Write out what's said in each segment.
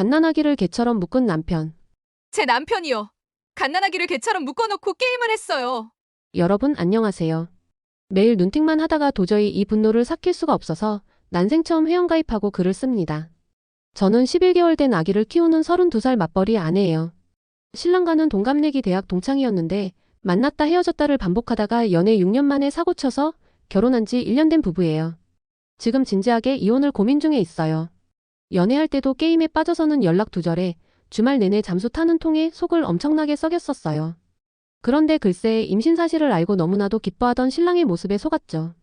갓난아기를 개처럼 묶은 남편. 제 남편이요. 갓난아기를 개처럼 묶어놓고 게임을 했어요. 여러분 안녕하세요. 매일 눈팅만 하다가 도저히 이 분노를 삭힐 수가 없어서 난생 처음 회원가입하고 글을 씁니다. 저는 11개월 된 아기를 키우는 32살 맞벌이 아내예요. 신랑과는 동갑내기 대학 동창이었는데 만났다 헤어졌다를 반복하다가 연애 6년 만에 사고쳐서 결혼한 지 1년 된 부부예요. 지금 진지하게 이혼을 고민 중에 있어요. 연애할 때도 게임에 빠져서는 연락 두절에 주말 내내 잠수 타는 통에 속을 엄청나게 썩였었어요. 그런데 글쎄 임신 사실을 알고 너무나도 기뻐하던 신랑의 모습에 속았죠.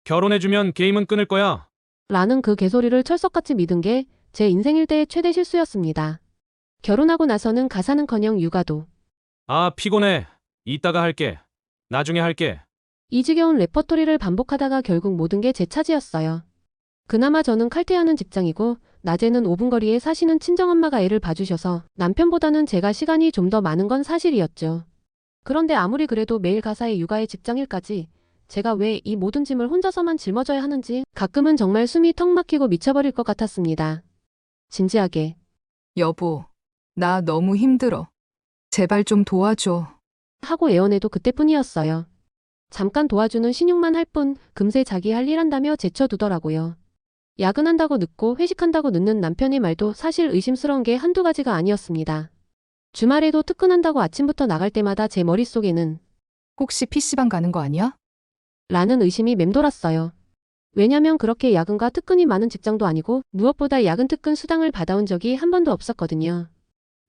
결혼해주면 게임은 끊을 거야. 라는 그 개소리를 철석같이 믿은 게 제 인생 일대의 최대 실수였습니다. 결혼하고 나서는 가사는커녕 육아도. 아, 피곤해. 이따가 할게. 나중에 할게. 이 지겨운 레퍼토리를 반복하다가 결국 모든 게 제 차지였어요. 그나마 저는 칼퇴하는 직장이고 낮에는 5분 거리에 사시는 친정엄마가 애를 봐주셔서 남편보다는 제가 시간이 좀 더 많은 건 사실이었죠. 그런데 아무리 그래도 매일 가사에 육아에 직장일까지 제가 왜 이 모든 짐을 혼자서만 짊어져야 하는지 가끔은 정말 숨이 턱 막히고 미쳐버릴 것 같았습니다. 진지하게. 여보, 나 너무 힘들어. 제발 좀 도와줘. 하고 애원해도 그때뿐이었어요. 잠깐 도와주는 신용만 할 뿐 금세 자기 할 일 한다며 제쳐두더라고요. 야근한다고 늦고 회식한다고 늦는 남편의 말도 사실 의심스러운 게 한두 가지가 아니었습니다. 주말에도 특근한다고 아침부터 나갈 때마다 제 머릿속에는 혹시 PC방 가는 거 아니야? 라는 의심이 맴돌았어요. 왜냐면 그렇게 야근과 특근이 많은 직장도 아니고 무엇보다 야근 특근 수당을 받아온 적이 한 번도 없었거든요.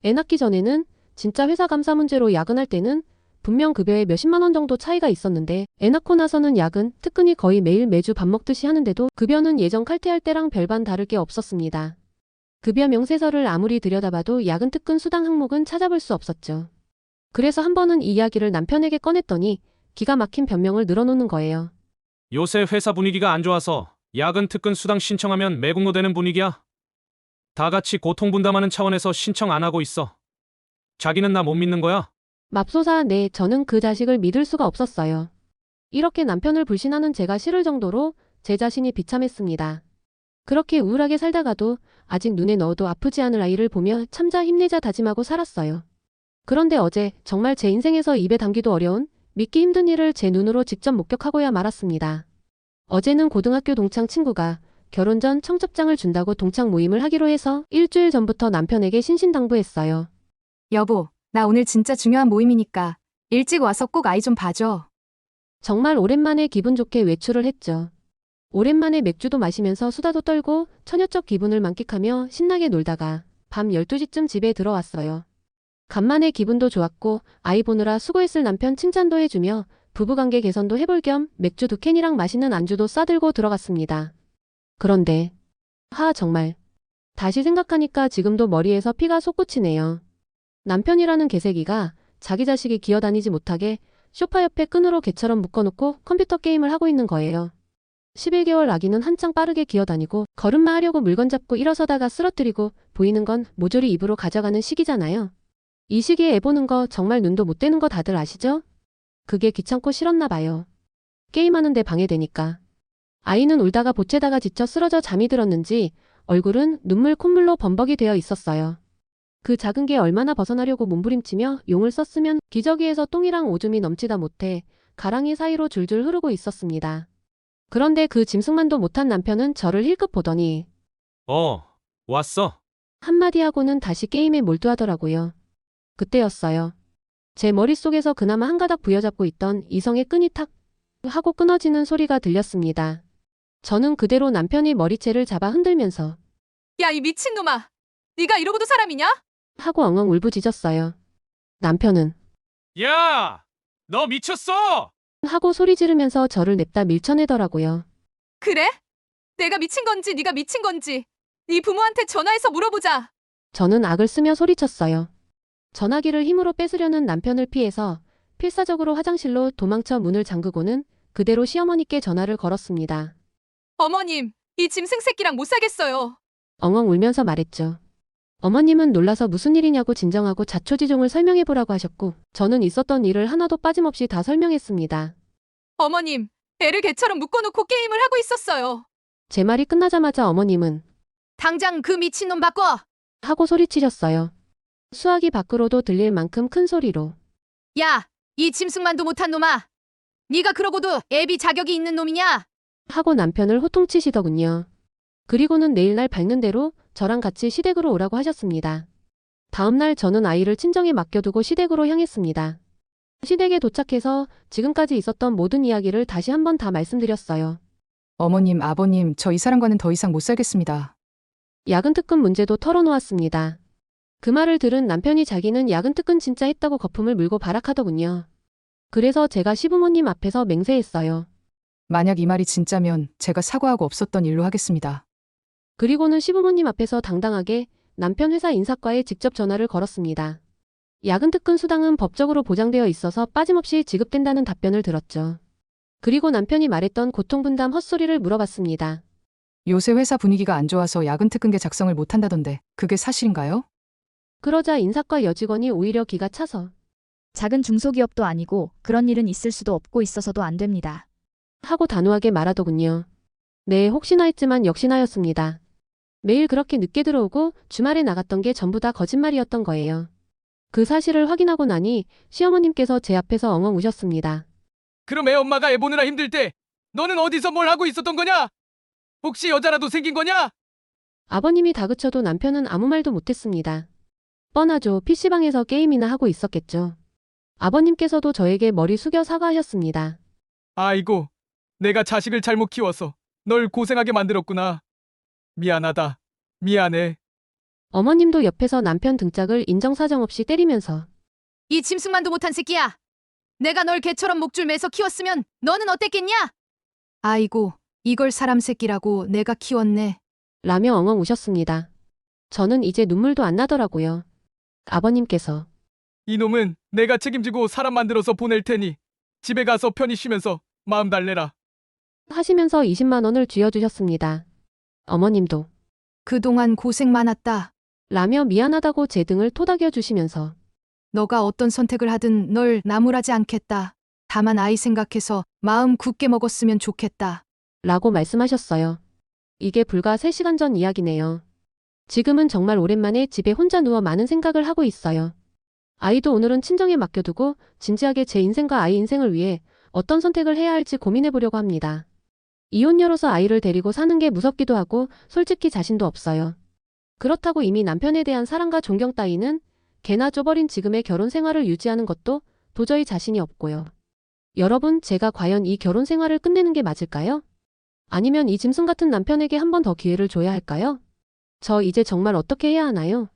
애 낳기 전에는 진짜 회사 감사 문제로 야근할 때는 분명 급여에 몇십만 원 정도 차이가 있었는데 애 낳고 나서는 야근, 특근이 거의 매일 매주 밥 먹듯이 하는데도 급여는 예전 칼퇴할 때랑 별반 다를 게 없었습니다. 급여 명세서를 아무리 들여다봐도 야근 특근 수당 항목은 찾아볼 수 없었죠. 그래서 한 번은 이 이야기를 남편에게 꺼냈더니 기가 막힌 변명을 늘어놓는 거예요. 요새 회사 분위기가 안 좋아서 야근 특근 수당 신청하면 매국노 되는 분위기야. 다 같이 고통 분담하는 차원에서 신청 안 하고 있어. 자기는 나 못 믿는 거야? 맙소사 네 저는 그 자식을 믿을 수가 없었어요. 이렇게 남편을 불신하는 제가 싫을 정도로 제 자신이 비참했습니다. 그렇게 우울하게 살다가도 아직 눈에 넣어도 아프지 않을 아이를 보며 참자 힘내자 다짐하고 살았어요. 그런데 어제 정말 제 인생에서 입에 담기도 어려운 믿기 힘든 일을 제 눈으로 직접 목격하고야 말았습니다. 어제는 고등학교 동창 친구가 결혼 전 청첩장을 준다고 동창 모임을 하기로 해서 일주일 전부터 남편에게 신신당부했어요. 여보, 나 오늘 진짜 중요한 모임이니까 일찍 와서 꼭 아이 좀 봐줘. 정말 오랜만에 기분 좋게 외출을 했죠. 오랜만에 맥주도 마시면서 수다도 떨고 처녀적 기분을 만끽하며 신나게 놀다가 밤 12시쯤 집에 들어왔어요. 간만에 기분도 좋았고 아이 보느라 수고했을 남편 칭찬도 해주며 부부관계 개선도 해볼 겸 맥주 2캔이랑 맛있는 안주도 싸들고 들어갔습니다. 그런데 정말 다시 생각하니까 지금도 머리에서 피가 솟구치네요. 남편이라는 개새끼가 자기 자식이 기어다니지 못하게 소파 옆에 끈으로 개처럼 묶어놓고 컴퓨터 게임을 하고 있는 거예요. 11개월 아기는 한창 빠르게 기어다니고 걸음마 하려고 물건 잡고 일어서다가 쓰러뜨리고 보이는 건 모조리 입으로 가져가는 시기잖아요. 이 시기에 애 보는 거 정말 눈도 못 떼는 거 다들 아시죠? 그게 귀찮고 싫었나 봐요. 게임하는데 방해되니까. 아이는 울다가 보채다가 지쳐 쓰러져 잠이 들었는지 얼굴은 눈물 콧물로 범벅이 되어 있었어요. 그 작은 게 얼마나 벗어나려고 몸부림치며 용을 썼으면 기저귀에서 똥이랑 오줌이 넘치다 못해 가랑이 사이로 줄줄 흐르고 있었습니다. 그런데 그 짐승만도 못한 남편은 저를 힐끗 보더니 왔어. 한마디 하고는 다시 게임에 몰두하더라고요. 그때였어요. 제 머릿속에서 그나마 한 가닥 부여잡고 있던 이성의 끈이 탁 하고 끊어지는 소리가 들렸습니다. 저는 그대로 남편의 머리채를 잡아 흔들면서 야, 이 미친놈아. 네가 이러고도 사람이냐? 하고 엉엉 울부짖었어요. 남편은 야! 너 미쳤어! 하고 소리 지르면서 저를 냅다 밀쳐내더라고요. 그래? 내가 미친 건지 네가 미친 건지 네 부모한테 전화해서 물어보자. 저는 악을 쓰며 소리쳤어요. 전화기를 힘으로 뺏으려는 남편을 피해서 필사적으로 화장실로 도망쳐 문을 잠그고는 그대로 시어머니께 전화를 걸었습니다. 어머님, 이 짐승 새끼랑 못 살겠어요. 엉엉 울면서 말했죠. 어머님은 놀라서 무슨 일이냐고 진정하고 자초지종을 설명해보라고 하셨고 저는 있었던 일을 하나도 빠짐없이 다 설명했습니다. 어머님, 애를 개처럼 묶어놓고 게임을 하고 있었어요. 제 말이 끝나자마자 어머님은 당장 그 미친놈 바꿔. 하고 소리치셨어요. 수화기 밖으로도 들릴 만큼 큰 소리로. 야, 이 짐승만도 못한 놈아. 네가 그러고도 애비 자격이 있는 놈이냐? 하고 남편을 호통치시더군요. 그리고는 내일날 밝는 대로 저랑 같이 시댁으로 오라고 하셨습니다. 다음날 저는 아이를 친정에 맡겨두고 시댁으로 향했습니다. 시댁에 도착해서 지금까지 있었던 모든 이야기를 다시 한번 다 말씀드렸어요. 어머님, 아버님, 저 이 사람과는 더 이상 못 살겠습니다. 야근 특근 문제도 털어놓았습니다. 그 말을 들은 남편이 자기는 야근 특근 진짜 했다고 거품을 물고 발악하더군요. 그래서 제가 시부모님 앞에서 맹세했어요. 만약 이 말이 진짜면 제가 사과하고 없었던 일로 하겠습니다. 그리고는 시부모님 앞에서 당당하게 남편 회사 인사과에 직접 전화를 걸었습니다. 야근 특근 수당은 법적으로 보장되어 있어서 빠짐없이 지급된다는 답변을 들었죠. 그리고 남편이 말했던 고통분담 헛소리를 물어봤습니다. 요새 회사 분위기가 안 좋아서 야근 특근계 작성을 못 한다던데 그게 사실인가요? 그러자 인사과 여직원이 오히려 기가 차서 작은 중소기업도 아니고 그런 일은 있을 수도 없고 있어서도 안 됩니다. 하고 단호하게 말하더군요. 네, 혹시나 했지만 역시나였습니다. 매일 그렇게 늦게 들어오고 주말에 나갔던 게 전부 다 거짓말이었던 거예요. 그 사실을 확인하고 나니 시어머님께서 제 앞에서 엉엉 우셨습니다. 그럼 애 엄마가 애 보느라 힘들 때 너는 어디서 뭘 하고 있었던 거냐? 혹시 여자라도 생긴 거냐? 아버님이 다그쳐도 남편은 아무 말도 못했습니다. 뻔하죠. PC방에서 게임이나 하고 있었겠죠. 아버님께서도 저에게 머리 숙여 사과하셨습니다. 아이고, 내가 자식을 잘못 키워서 널 고생하게 만들었구나. 미안하다. 미안해. 어머님도 옆에서 남편 등짝을 인정사정 없이 때리면서 이 짐승만도 못한 새끼야. 내가 널 개처럼 목줄 매서 키웠으면 너는 어땠겠냐? 아이고, 이걸 사람 새끼라고 내가 키웠네. 라며 엉엉 우셨습니다. 저는 이제 눈물도 안 나더라고요. 아버님께서 이놈은 내가 책임지고 사람 만들어서 보낼 테니 집에 가서 편히 쉬면서 마음 달래라. 하시면서 20만 원을 쥐어주셨습니다. 어머님도 그동안 고생 많았다. 라며 미안하다고 제 등을 토닥여 주시면서 너가 어떤 선택을 하든 널 나무라지 않겠다. 다만 아이 생각해서 마음 굳게 먹었으면 좋겠다. 라고 말씀하셨어요. 이게 불과 3시간 전 이야기네요. 지금은 정말 오랜만에 집에 혼자 누워 많은 생각을 하고 있어요. 아이도 오늘은 친정에 맡겨두고 진지하게 제 인생과 아이 인생을 위해 어떤 선택을 해야 할지 고민해 보려고 합니다. 이혼녀로서 아이를 데리고 사는 게 무섭기도 하고 솔직히 자신도 없어요. 그렇다고 이미 남편에 대한 사랑과 존경 따위는 개나 쪼버린 지금의 결혼 생활을 유지하는 것도 도저히 자신이 없고요. 여러분, 제가 과연 이 결혼 생활을 끝내는 게 맞을까요? 아니면 이 짐승 같은 남편에게 한 번 더 기회를 줘야 할까요? 저 이제 정말 어떻게 해야 하나요?